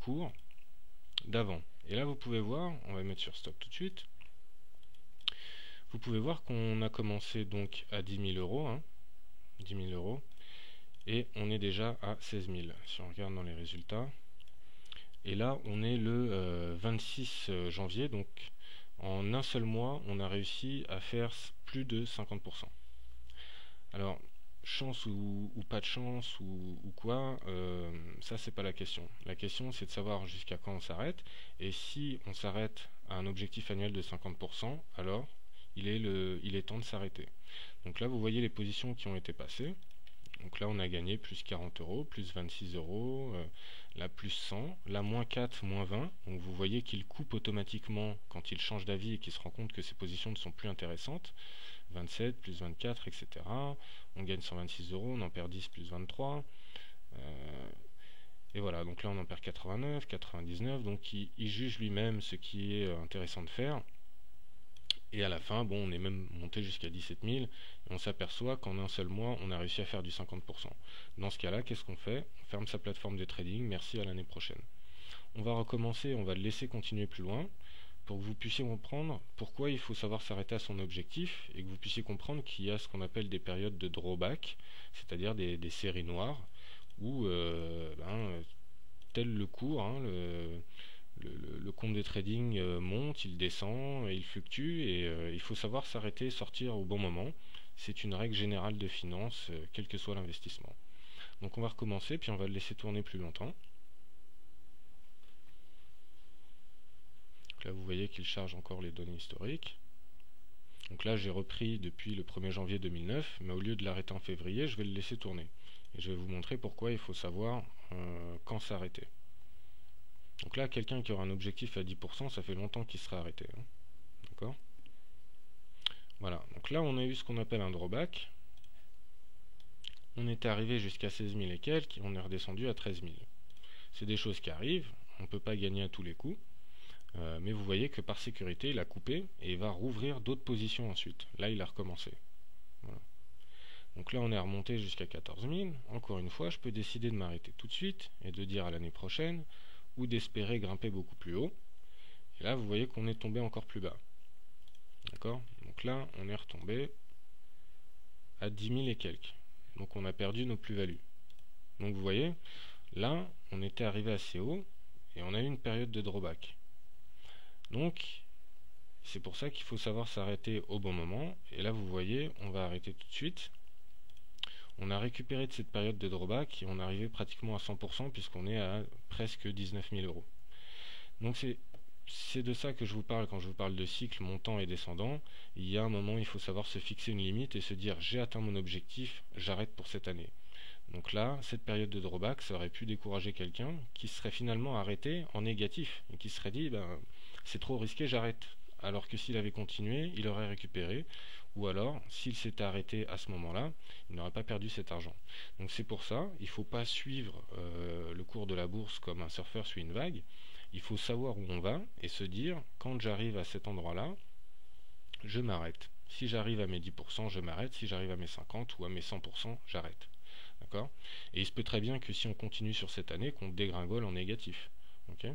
cours d'avant. Et là vous pouvez voir, on va mettre sur stop tout de suite, vous pouvez voir qu'on a commencé donc à 10 000 euros, hein, 10 000 euros, et on est déjà à 16 000 si on regarde dans les résultats. Et là on est le 26 janvier, donc en un seul mois on a réussi à faire plus de 50%. Alors chance ou pas de chance ou quoi, ça c'est pas la question. La question c'est de savoir jusqu'à quand on s'arrête, et si on s'arrête à un objectif annuel de 50%, alors il est temps de s'arrêter. Donc là vous voyez les positions qui ont été passées. Donc là on a gagné plus 40 euros, plus 26 euros, là plus 100, là moins 4, moins 20. Donc vous voyez qu'il coupe automatiquement quand il change d'avis et qu'il se rend compte que ses positions ne sont plus intéressantes. 27, plus 24, etc. On gagne 126 euros, on en perd 10, plus 23. Et voilà, donc là on en perd 89, 99. Donc il juge lui-même ce qui est intéressant de faire. Et à la fin, bon, on est même monté jusqu'à 17 000. Et on s'aperçoit qu'en un seul mois, on a réussi à faire du 50%. Dans ce cas-là, qu'est-ce qu'on fait? On ferme sa plateforme de trading. Merci, à l'année prochaine. On va recommencer, on va le laisser continuer plus loin, pour que vous puissiez comprendre pourquoi il faut savoir s'arrêter à son objectif, et que vous puissiez comprendre qu'il y a ce qu'on appelle des périodes de drawback, c'est-à-dire des séries noires, où tel le cours, hein, le compte de trading monte, il descend, il fluctue, et il faut savoir s'arrêter, sortir au bon moment. C'est une règle générale de finance, quel que soit l'investissement. Donc on va recommencer, puis on va le laisser tourner plus longtemps. Là vous voyez qu'il charge encore les données historiques. Donc là j'ai repris depuis le 1er janvier 2009, mais au lieu de l'arrêter en février, je vais le laisser tourner. Et je vais vous montrer pourquoi il faut savoir quand s'arrêter. Donc là, quelqu'un qui aura un objectif à 10%, ça fait longtemps qu'il sera arrêté, hein. D'accord? Voilà, donc là on a eu ce qu'on appelle un drawback. On était arrivé jusqu'à 16 000 et quelques, et on est redescendu à 13 000. C'est des choses qui arrivent, on ne peut pas gagner à tous les coups. Mais vous voyez que par sécurité, il a coupé et il va rouvrir d'autres positions ensuite. Là, il a recommencé. Voilà. Donc là, on est remonté jusqu'à 14 000. Encore une fois, je peux décider de m'arrêter tout de suite et de dire à l'année prochaine, ou d'espérer grimper beaucoup plus haut. Et là, vous voyez qu'on est tombé encore plus bas. D'accord? Donc là, on est retombé à 10 000 et quelques. Donc on a perdu nos plus-values. Donc vous voyez, là, on était arrivé assez haut et on a eu une période de drawback. Donc, c'est pour ça qu'il faut savoir s'arrêter au bon moment. Et là, vous voyez, on va arrêter tout de suite. On a récupéré de cette période de drawback et on est arrivé pratiquement à 100% puisqu'on est à presque 19 000 euros. Donc, c'est de ça que je vous parle quand je vous parle de cycle montant et descendant. Il y a un moment, il faut savoir se fixer une limite et se dire j'ai atteint mon objectif, j'arrête pour cette année. Donc là, cette période de drawback, ça aurait pu décourager quelqu'un qui serait finalement arrêté en négatif et qui serait dit c'est trop risqué, j'arrête. Alors que s'il avait continué, il aurait récupéré, ou alors s'il s'était arrêté à ce moment-là, il n'aurait pas perdu cet argent. Donc c'est pour ça, il ne faut pas suivre le cours de la bourse comme un surfeur suit une vague. Il faut savoir où on va et se dire quand j'arrive à cet endroit-là, je m'arrête. Si j'arrive à mes 10%, je m'arrête. Si j'arrive à mes 50 ou à mes 100%, j'arrête. D'accord? Et il se peut très bien que si on continue sur cette année, qu'on dégringole en négatif. Okay?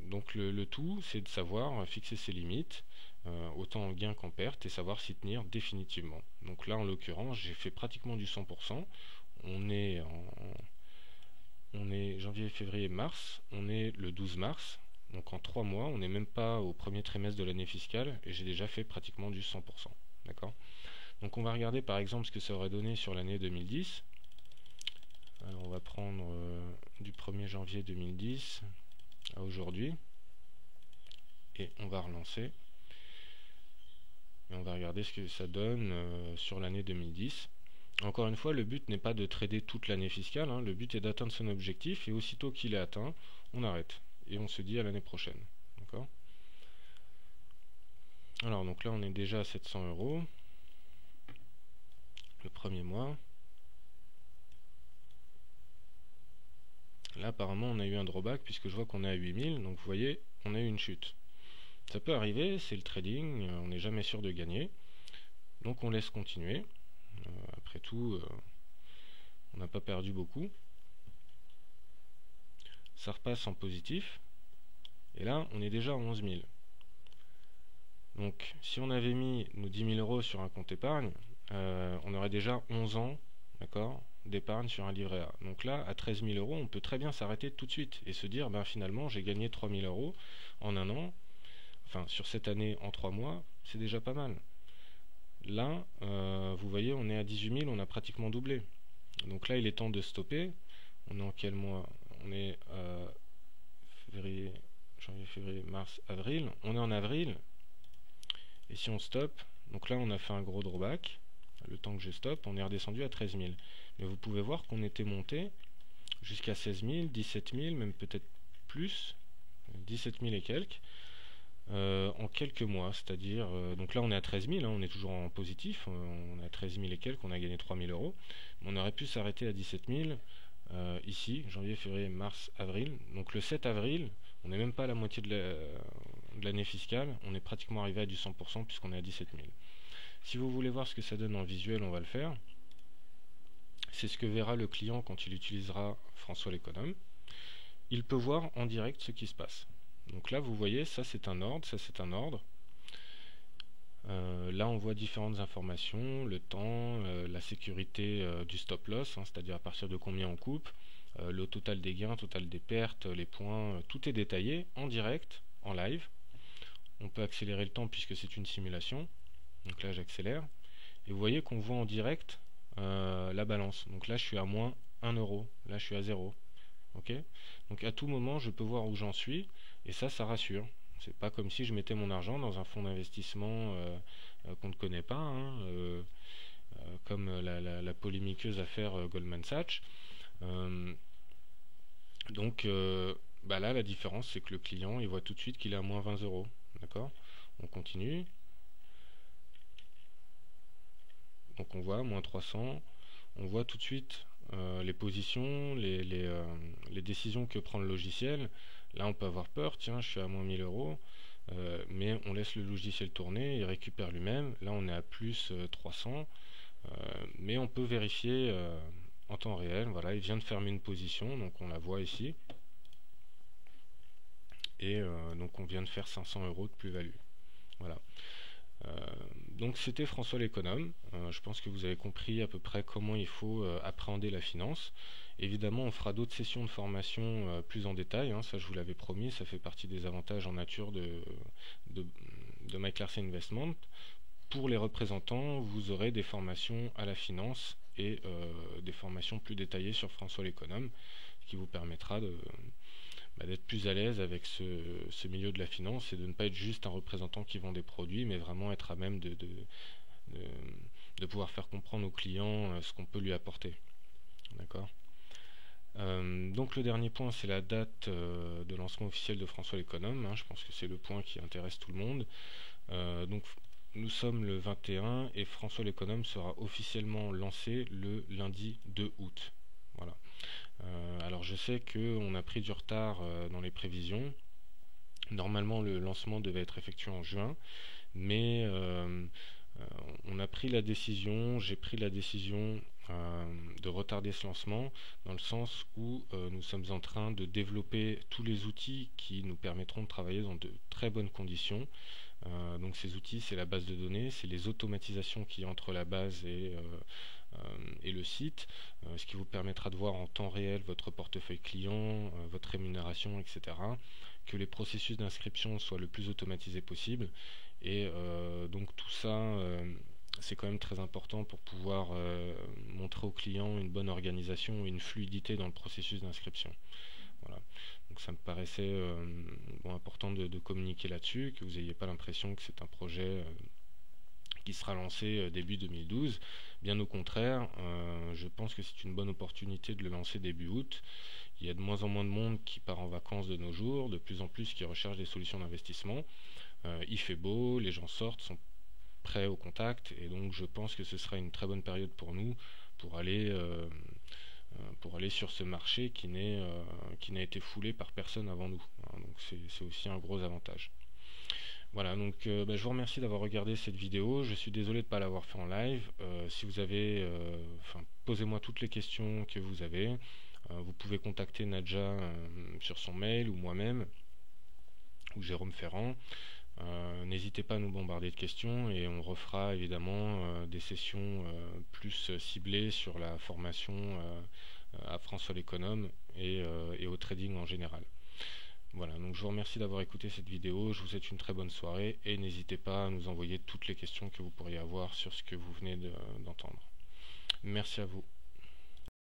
Donc le tout, c'est de savoir fixer ses limites, autant en gain qu'en perte, et savoir s'y tenir définitivement. Donc là, en l'occurrence, j'ai fait pratiquement du 100%. On est janvier, février, mars. On est le 12 mars. Donc en 3 mois, on n'est même pas au premier trimestre de l'année fiscale, et j'ai déjà fait pratiquement du 100%. D'accord? Donc on va regarder par exemple ce que ça aurait donné sur l'année 2010. Alors on va prendre du 1er janvier 2010 à aujourd'hui. Et on va relancer. Et on va regarder ce que ça donne sur l'année 2010. Encore une fois, le but n'est pas de trader toute l'année fiscale, hein. Le but est d'atteindre son objectif, et aussitôt qu'il est atteint, on arrête. Et on se dit à l'année prochaine. D'accord? Alors donc là on est déjà à 700 euros. Le premier mois. Là apparemment on a eu un drawback puisque je vois qu'on est à 8000, donc vous voyez on a eu une chute. Ça peut arriver, c'est le trading, on n'est jamais sûr de gagner, donc on laisse continuer. Après tout, on n'a pas perdu beaucoup. ça repasse en positif. Et là, on est déjà à 11 000. Donc, si on avait mis nos 10 000 euros sur un compte épargne, on aurait déjà 11 ans, d'accord, d'épargne sur un livret A. Donc là, à 13 000 euros, on peut très bien s'arrêter tout de suite et se dire, ben finalement, j'ai gagné 3 000 euros en un an, enfin sur cette année en 3 mois, c'est déjà pas mal. Là, vous voyez, on est à 18 000, on a pratiquement doublé. Donc là, il est temps de stopper. On est en quel mois? On est février, janvier, février, mars, avril. On est en avril. Et si on stoppe, donc là, on a fait un gros drawback. Le temps que je stoppe, on est redescendu à 13 000. Mais vous pouvez voir qu'on était monté jusqu'à 16 000, 17 000, même peut-être plus, 17 000 et quelques, en quelques mois. C'est-à-dire, donc là, on est à 13 000, hein, on est toujours en positif. On est à 13 000 et quelques, on a gagné 3 000 euros. On aurait pu s'arrêter à 17 000 ici, janvier, février, mars, avril. Donc le 7 avril, on n'est même pas à la moitié de l'année fiscale, on est pratiquement arrivé à du 100% puisqu'on est à 17 000. Si vous voulez voir ce que ça donne en visuel, on va le faire. C'est ce que verra le client quand il utilisera François l'économe. Il peut voir en direct ce qui se passe. Donc là, vous voyez, ça c'est un ordre, ça c'est un ordre. Là, on voit différentes informations, le temps, la sécurité du stop loss, hein, c'est-à-dire à partir de combien on coupe, le total des gains, total des pertes, les points, tout est détaillé en direct, en live. On peut accélérer le temps puisque c'est une simulation. Donc là, j'accélère. Et vous voyez qu'on voit en direct la balance. Donc là, je suis à moins 1 euro. Là, je suis à 0. Okay, donc à tout moment, je peux voir où j'en suis. Et ça rassure. C'est pas comme si je mettais mon argent dans un fonds d'investissement qu'on ne connaît pas, hein, comme la polémiqueuse affaire Goldman Sachs. Donc là, la différence, c'est que le client, il voit tout de suite qu'il est à moins 20 euros. D'accord ? On continue. Donc on voit moins 300. On voit tout de suite les positions, les décisions que prend le logiciel. Là, on peut avoir peur. Tiens, je suis à moins 1000 euros. Mais on laisse le logiciel tourner, il récupère lui-même. Là, on est à plus 300. Mais on peut vérifier en temps réel. Voilà, il vient de fermer une position, donc on la voit ici. Et donc on vient de faire 500 euros de plus-value. Voilà. Donc c'était François l'économe. Je pense que vous avez compris à peu près comment il faut appréhender la finance. Évidemment, on fera d'autres sessions de formation plus en détail, hein, ça je vous l'avais promis, ça fait partie des avantages en nature de MyClarcy Investment. Pour les représentants, vous aurez des formations à la finance et des formations plus détaillées sur François l'économe, qui vous permettra d'être plus à l'aise avec ce milieu de la finance et de ne pas être juste un représentant qui vend des produits, mais vraiment être à même de pouvoir faire comprendre aux clients ce qu'on peut lui apporter. D'accord ? Donc le dernier point, c'est la date de lancement officiel de François l'économe, hein, je pense que c'est le point qui intéresse tout le monde. Donc nous sommes le 21 et François l'économe sera officiellement lancé le lundi 2 août. Voilà. Alors je sais qu'on a pris du retard dans les prévisions. Normalement le lancement devait être effectué en juin, mais on a pris la décision, j'ai pris la décision de retarder ce lancement dans le sens où nous sommes en train de développer tous les outils qui nous permettront de travailler dans de très bonnes conditions. Donc ces outils, c'est la base de données, c'est les automatisations qui entre la base et le site, ce qui vous permettra de voir en temps réel votre portefeuille client, votre rémunération, etc. Que les processus d'inscription soient le plus automatisés possible. Et donc tout ça, c'est quand même très important pour pouvoir montrer aux clients une bonne organisation et une fluidité dans le processus d'inscription. Voilà. Donc ça me paraissait important de communiquer là-dessus, que vous n'ayez pas l'impression que c'est un projet qui sera lancé début 2012. Bien au contraire, je pense que c'est une bonne opportunité de le lancer début août. Il y a de moins en moins de monde qui part en vacances de nos jours, de plus en plus qui recherchent des solutions d'investissement. Il fait beau, les gens sortent, sont prêts au contact, et donc je pense que ce sera une très bonne période pour nous pour aller sur ce marché qui n'a été foulé par personne avant nous. Donc c'est aussi un gros avantage. Voilà, donc je vous remercie d'avoir regardé cette vidéo. Je suis désolé de ne pas l'avoir fait en live. Si vous avez, posez-moi toutes les questions que vous avez. Vous pouvez contacter Nadja sur son mail ou moi-même ou Jérôme Ferrand. N'hésitez pas à nous bombarder de questions et on refera évidemment des sessions plus ciblées sur la formation à François l'économe et au trading en général. Voilà, donc je vous remercie d'avoir écouté cette vidéo, je vous souhaite une très bonne soirée et n'hésitez pas à nous envoyer toutes les questions que vous pourriez avoir sur ce que vous venez d'entendre. Merci à vous.